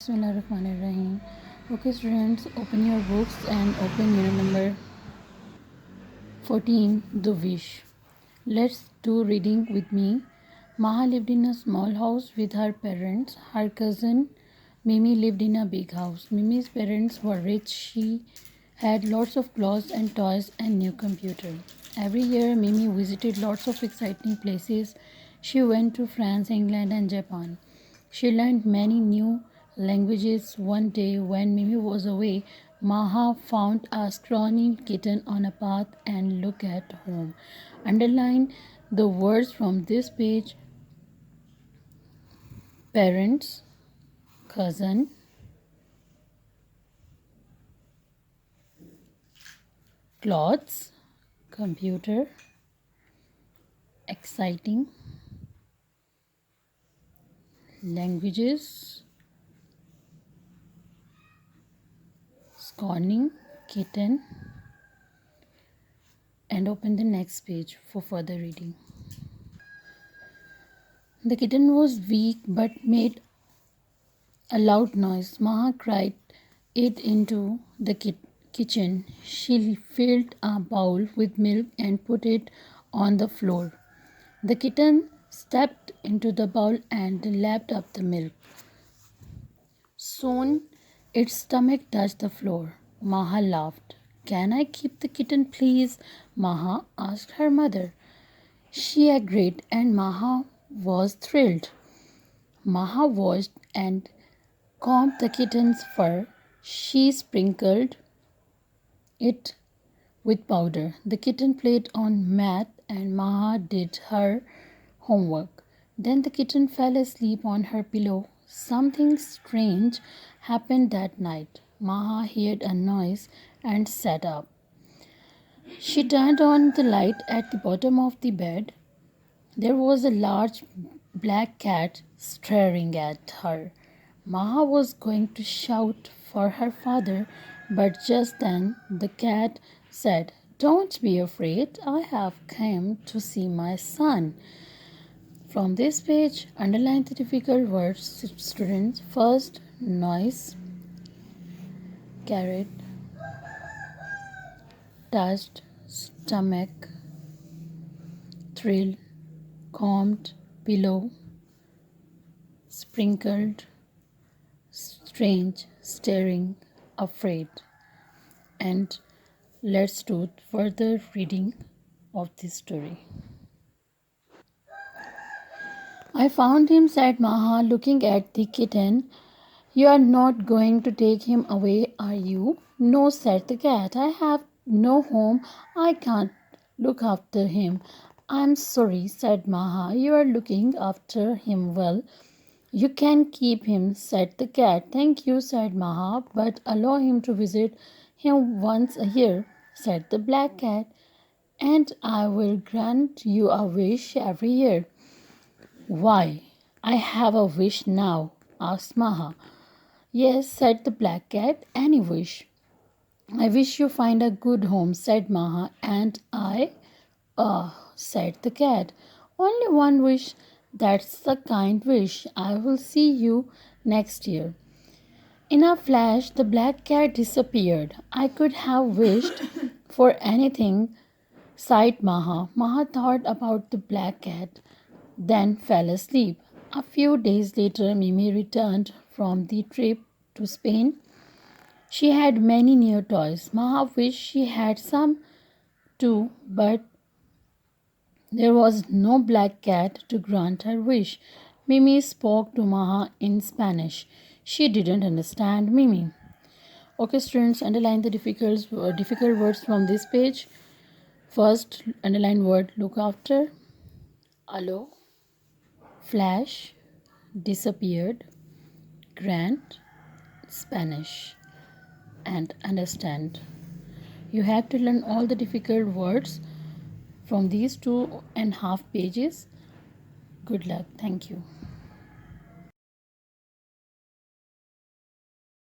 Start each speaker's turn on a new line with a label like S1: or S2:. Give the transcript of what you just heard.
S1: Bismillahirrahmanirrahim. Okay, students, open your books and open unit number 14, The Wish. Let's do reading with me. Maha lived in a small house with her parents. Her cousin Mimi lived in a big house. Mimi's parents were rich. She had lots of clothes and toys and new computer. Every year Mimi visited lots of exciting places. She went to France, England and Japan. She learned many new languages. One day when Mimi was away, Maha found a scrawny kitten on a path and looked at home. Underline the words from this page: parents, cousin, clothes, computer, exciting, languages, scorning, kitten, and open the next page for further reading. The kitten was weak but made a loud noise. Maha cried it into the kitchen. She filled a bowl with milk and put it on the floor. The kitten stepped into the bowl and lapped up the milk. Soon its stomach touched the floor. Maha laughed. "Can I keep the kitten, please?" Maha asked her mother. She agreed and Maha was thrilled. Maha washed and combed the kitten's fur. She sprinkled it with powder. The kitten played on mat and Maha did her homework. Then the kitten fell asleep on her pillow. Something strange happened that night. Maha heard a noise and sat up. She turned on the light at the bottom of the bed. There was a large black cat staring at her. Maha was going to shout for her father, but just then the cat said, "Don't be afraid, I have come to see my son." From this page, underline the difficult words, students. First, noise, carrot, touched, stomach, thrill, combed, pillow, sprinkled, strange, staring, afraid. And let's do further reading of this story. "I found him," said Maha, looking at the kitten. "You are not going to take him away, are you?" "No," said the cat. "I have no home. I can't look after him." "I'm sorry," said Maha. "You are looking after him well. You can keep him," said the cat. "Thank you," said Maha, "but allow him to visit him once a year," said the black cat. "And I will grant you a wish every year." "Why, I have a wish now," asked Maha. "Yes," said the black cat, "any wish." "I wish you find a good home," said Maha. "And I?" Said the cat. "Only one wish. That's a kind wish. I will see you next year." In a flash, the black cat disappeared. "I could have wished for anything," sighed Maha. Maha thought about the black cat, then fell asleep. A few days later, Mimi returned from the trip to Spain. She had many new toys. Maha wished she had some too, but there was no black cat to grant her wish. Mimi spoke to Maha in Spanish. She didn't understand Mimi. Okay, students, underline the difficult words from this page. First, underline word look after, allo, flash, disappeared, grant, Spanish, and understand. You have to learn all the difficult words from these 2.5 pages. Good luck. Thank you.